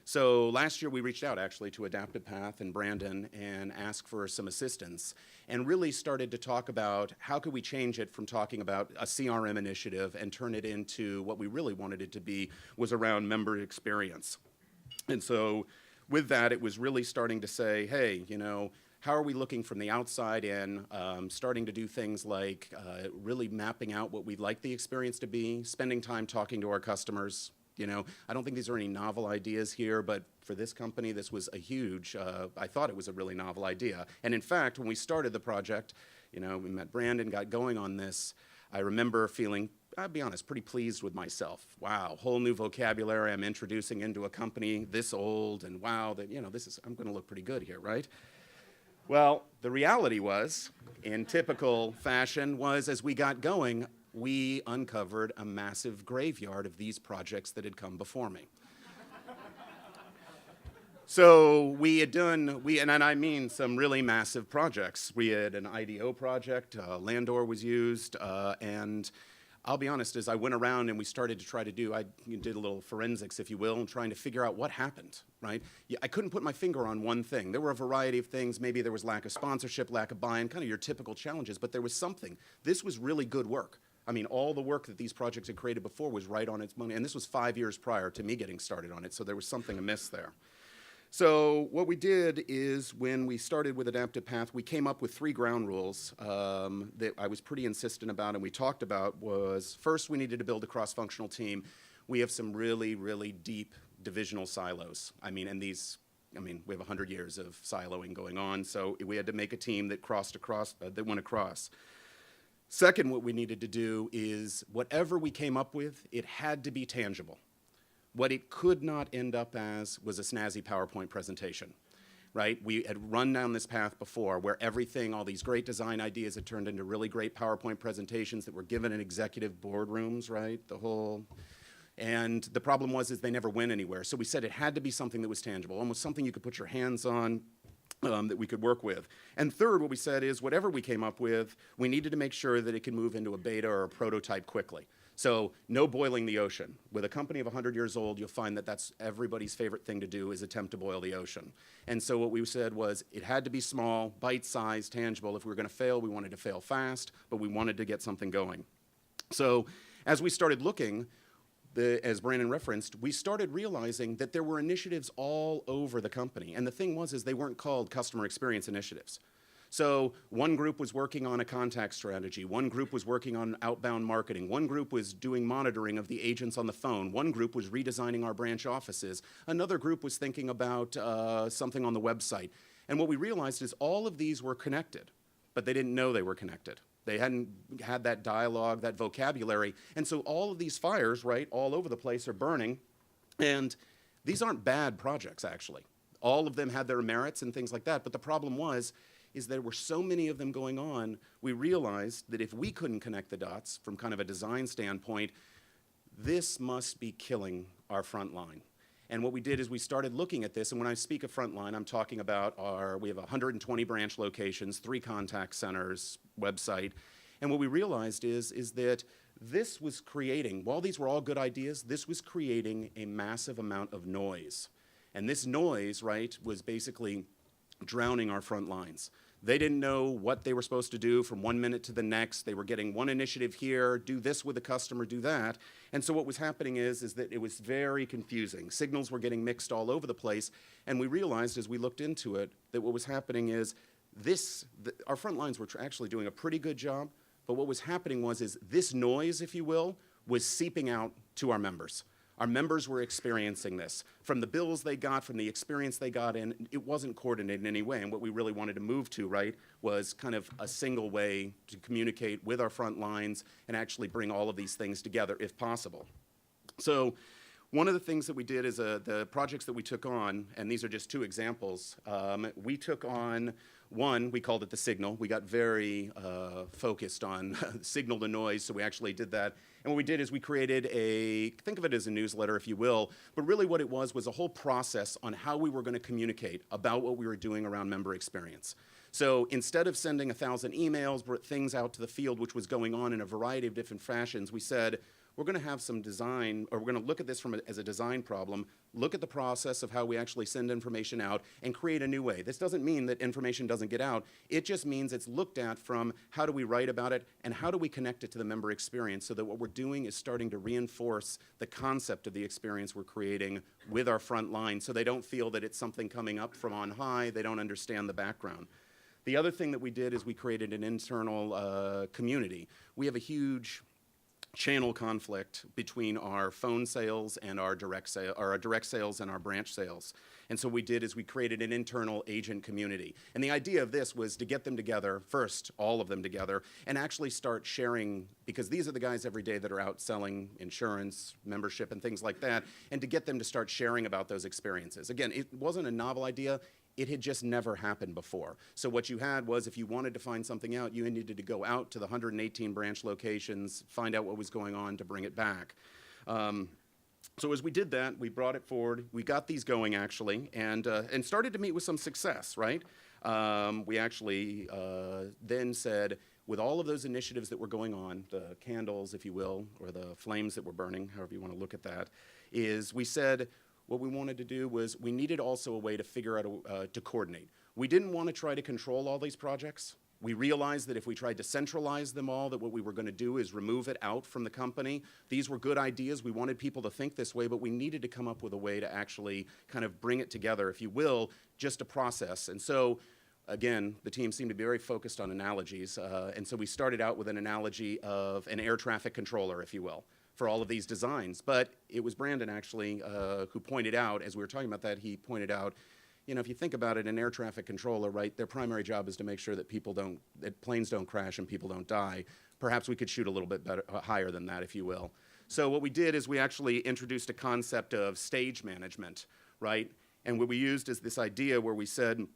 So last year we reached out actually to AdaptivePath and Brandon and asked for some assistance and really started to talk about how could we change it from talking about a CRM initiative and turn it into what we really wanted it to be was around member experience. And so with that, it was really starting to say, hey, you know, how are we looking from the outside in, starting to do things like really mapping out what we'd like the experience to be, spending time talking to our customers. You know, I don't think these are any novel ideas here, but for this company, this was a huge, I thought it was a really novel idea. And in fact, when we started the project, you know, we met Brandon, got going on this, I remember feeling, I'll be honest, pretty pleased with myself. Wow, whole new vocabulary I'm introducing into a company this old, and wow, that, you know, this is, I'm gonna look pretty good here, right? Well, the reality was, in typical fashion, was as we got going, we uncovered a massive graveyard of these projects that had come before me. So we had done, and I mean some really massive projects. We had an IDO project, Landor was used, and I'll be honest, as I went around and we started to try to do, I did a little forensics, if you will, and trying to figure out what happened, right? I couldn't put my finger on one thing. There were a variety of things. Maybe there was lack of sponsorship, lack of buy-in, kind of your typical challenges, but there was something. This was really good work. I mean, all the work that these projects had created before was right on its money, and this was 5 years prior to me getting started on it, so there was something amiss there. So what we did is when we started with AdaptivePath, we came up with 3 ground rules that I was pretty insistent about and we talked about was, first, we needed to build a cross-functional team. We have some really, really deep divisional silos. I mean, and these, I mean, we have 100 years of siloing going on, so we had to make a team that crossed across, that went across. Second, what we needed to do is whatever we came up with, it had to be tangible. What it could not end up as was a snazzy PowerPoint presentation, right? We had run down this path before where everything, all these great design ideas had turned into really great PowerPoint presentations that were given in executive boardrooms, right? And the problem was is they never went anywhere. So we said it had to be something that was tangible, almost something you could put your hands on, that we could work with. And third, what we said is whatever we came up with, we needed to make sure that it could move into a beta or a prototype quickly. So no boiling the ocean. With a company of 100 years old, you'll find that that's everybody's favorite thing to do is attempt to boil the ocean. And so what we said was it had to be small, bite-sized, tangible. If we were going to fail, we wanted to fail fast, but we wanted to get something going. So as we started looking, as Brandon referenced, we started realizing that there were initiatives all over the company. And the thing was is they weren't called customer experience initiatives. So one group was working on a contact strategy, one group was working on outbound marketing, one group was doing monitoring of the agents on the phone, one group was redesigning our branch offices, another group was thinking about something on the website. And what we realized is all of these were connected, but they didn't know they were connected. They hadn't had that dialogue, that vocabulary. And so all of these fires, right, all over the place are burning. And these aren't bad projects, actually. All of them had their merits and things like that. But the problem is there were so many of them going on, we realized that if we couldn't connect the dots from kind of a design standpoint, this must be killing our front line. And what we did is we started looking at this, and when I speak of frontline, I'm talking about we have 120 branch locations, 3 contact centers, website, and what we realized is that this was creating, while these were all good ideas, this was creating a massive amount of noise. And this noise, right, was basically drowning our front lines. They didn't know what they were supposed to do from one minute to the next. They were getting one initiative here, do this with the customer, do that. And so what was happening is that it was very confusing. Signals were getting mixed all over the place. And we realized as we looked into it that what was happening is our front lines were actually doing a pretty good job. But what was happening was this noise, if you will, was seeping out to our members. Our members were experiencing this. From the bills they got, from the experience they got in, it wasn't coordinated in any way. And what we really wanted to move to, right, was kind of a single way to communicate with our front lines and actually bring all of these things together if possible. So one of the things that we did is the projects that we took on, and these are just 2 examples, we took on one, we called it the signal. We got very focused on signal to noise, so we actually did that. And what we did is we created think of it as a newsletter, if you will, but really what it was a whole process on how we were going to communicate about what we were doing around member experience. So instead of sending 1,000 emails, things out to the field, which was going on in a variety of different fashions, we said, we're going to have some design, or we're going to look at this as a design problem, look at the process of how we actually send information out, and create a new way. This doesn't mean that information doesn't get out. It just means it's looked at from how do we write about it, and how do we connect it to the member experience, so that what we're doing is starting to reinforce the concept of the experience we're creating with our front line, so they don't feel that it's something coming up from on high, they don't understand the background. The other thing that we did is we created an internal community. We have a huge channel conflict between our phone sales and our direct sales and our branch sales. And so what we did is we created an internal agent community. And the idea of this was to get them together, first, all of them together, and actually start sharing, because these are the guys every day that are out selling insurance, membership, and things like that, and to get them to start sharing about those experiences. Again, it wasn't a novel idea. It had just never happened before. So what you had was, if you wanted to find something out, you needed to go out to the 118 branch locations, find out what was going on to bring it back. So as we did that, we brought it forward. We got these going, actually, and started to meet with some success, right? We actually then said, with all of those initiatives that were going on, the candles, if you will, or the flames that were burning, however you want to look at that, is we said, what we wanted to do was we needed also a way to figure out to coordinate. We didn't want to try to control all these projects. We realized that if we tried to centralize them all, that what we were going to do is remove it out from the company. These were good ideas. We wanted people to think this way, but we needed to come up with a way to actually kind of bring it together, if you will, just a process. And so, again, the team seemed to be very focused on analogies. And so we started out with an analogy of an air traffic controller, if you will, for all of these designs. But it was Brandon, actually, who pointed out, as we were talking about that, he pointed out, you know, if you think about it, an air traffic controller, right, their primary job is to make sure that planes don't crash and people don't die. Perhaps we could shoot a little bit better, higher than that, if you will. So what we did is we actually introduced a concept of stage management, right? And what we used is this idea where we said,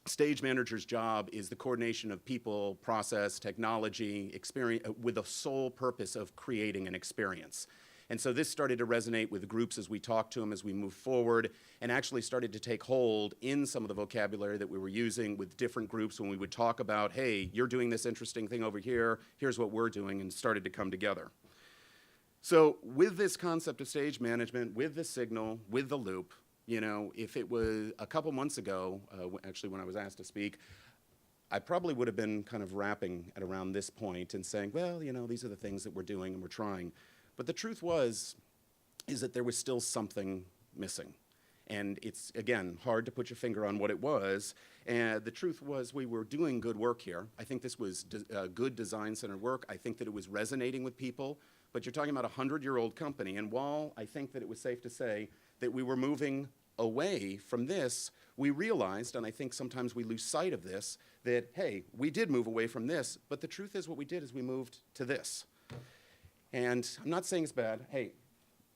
stage manager's job is the coordination of people, process, technology, experience, with the sole purpose of creating an experience. And so this started to resonate with groups as we talked to them, as we moved forward, and actually started to take hold in some of the vocabulary that we were using with different groups when we would talk about, hey, you're doing this interesting thing over here, here's what we're doing, and started to come together. So with this concept of stage management, with the signal, with the loop, you know, if it was a couple months ago, actually when I was asked to speak, I probably would have been kind of rapping at around this point and saying, well, you know, these are the things that we're doing and we're trying. But the truth is that there was still something missing. And it's, again, hard to put your finger on what it was. And the truth was we were doing good work here. I think this was good design-centered work. I think that it was resonating with people. But you're talking about a 100-year-old company. And while I think that it was safe to say that we were moving away from this, we realized, and I think sometimes we lose sight of this, that, hey, we did move away from this. But the truth is what we did is we moved to this. And I'm not saying it's bad. Hey,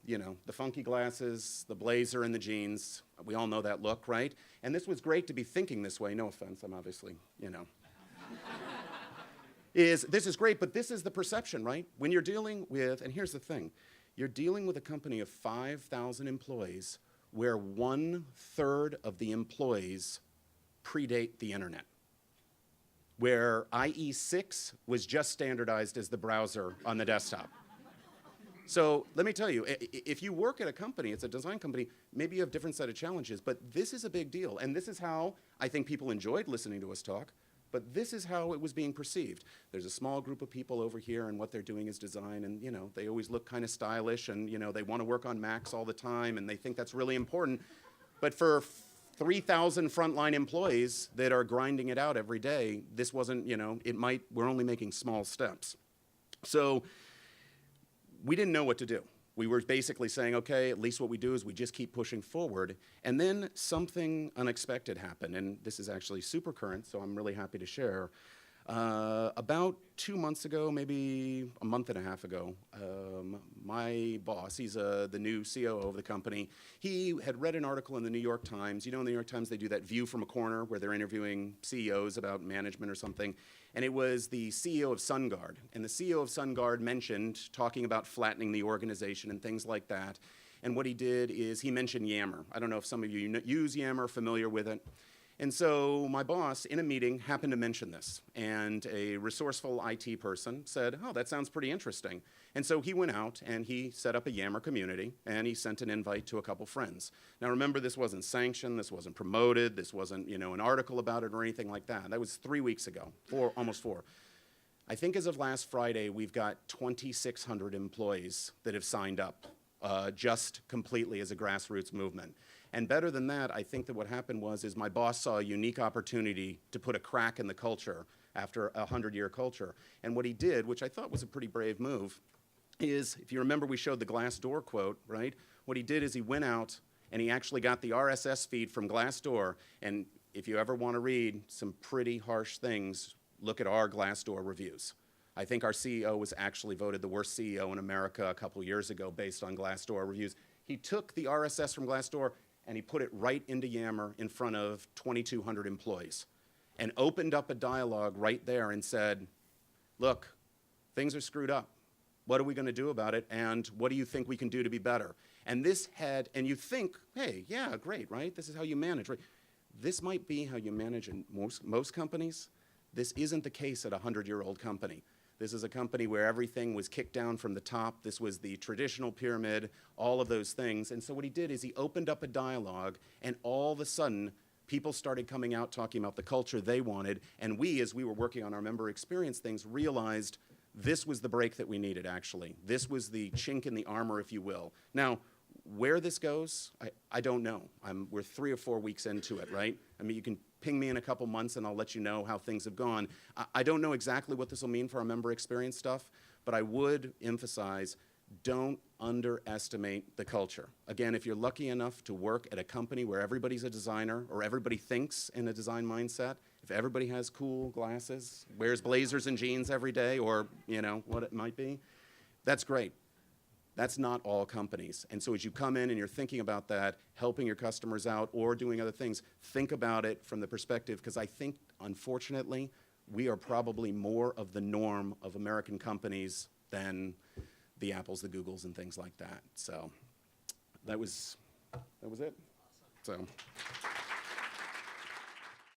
you know, the funky glasses, the blazer and the jeans, we all know that look, right? And this was great to be thinking this way. No offense, I'm obviously, you know. This is great, but this is the perception, right? When you're dealing with, and here's the thing, you're dealing with a company of 5,000 employees where 1/3 of the employees predate the internet, where IE6 was just standardized as the browser on the desktop. So let me tell you, if you work at a company, it's a design company, maybe you have a different set of challenges, but this is a big deal. And this is how I think people enjoyed listening to us talk, but this is how it was being perceived. There's a small group of people over here, and what they're doing is design, and you know, they always look kind of stylish, and you know, they want to work on Macs all the time, and they think that's really important. But for 3,000 frontline employees that are grinding it out every day, this wasn't, you know, we're only making small steps. So we didn't know what to do. We were basically saying, okay, at least what we do is we just keep pushing forward. And then something unexpected happened, and this is actually super current, so I'm really happy to share. About 2 months ago, maybe a month and a half ago, my boss, he's the new COO of the company, he had read an article in the New York Times. You know, in the New York Times, they do that view from a corner where they're interviewing CEOs about management or something. And it was the CEO of SunGard. And the CEO of SunGard mentioned talking about flattening the organization and things like that. And what he did is he mentioned Yammer. I don't know if some of you use Yammer, familiar with it. And so my boss, in a meeting, happened to mention this. And a resourceful IT person said, oh, that sounds pretty interesting. And so he went out and he set up a Yammer community and he sent an invite to a couple friends. Now remember, this wasn't sanctioned, this wasn't promoted, this wasn't, an article about it or anything like that. That was 3 weeks ago, almost 4. I think as of last Friday, we've got 2,600 employees that have signed up just completely as a grassroots movement. And better than that, I think that what happened is my boss saw a unique opportunity to put a crack in the culture after a 100-year culture. And what he did, which I thought was a pretty brave move, is, if you remember, we showed the Glassdoor quote, right? What he did is he went out and he actually got the RSS feed from Glassdoor. And if you ever want to read some pretty harsh things, look at our Glassdoor reviews. I think our CEO was actually voted the worst CEO in America a couple years ago based on Glassdoor reviews. He took the RSS from Glassdoor and he put it right into Yammer in front of 2,200 employees and opened up a dialogue right there and said, look, things are screwed up. What are we going to do about it? And what do you think we can do to be better? And and you think, hey, yeah, great, right? This is how you manage, right? This might be how you manage in most companies. This isn't the case at a 100-year-old company. This is a company where everything was kicked down from the top. This was the traditional pyramid, all of those things. And so what he did is he opened up a dialogue, and all of a sudden, people started coming out talking about the culture they wanted. And we, as we were working on our member experience things, realized this was the break that we needed, actually. This was the chink in the armor, if you will. Now, where this goes, I don't know. We're 3 or 4 weeks into it, right? I mean, you can ping me in a couple months and I'll let you know how things have gone. I don't know exactly what this will mean for our member experience stuff, but I would emphasize, don't underestimate the culture. Again, if you're lucky enough to work at a company where everybody's a designer or everybody thinks in a design mindset, if everybody has cool glasses, wears blazers and jeans every day, or what it might be, that's great. That's not all companies. And so as you come in and you're thinking about that, helping your customers out or doing other things, think about it from the perspective, because I think, unfortunately, we are probably more of the norm of American companies than the Apples, the Googles, and things like that. So that was it. So.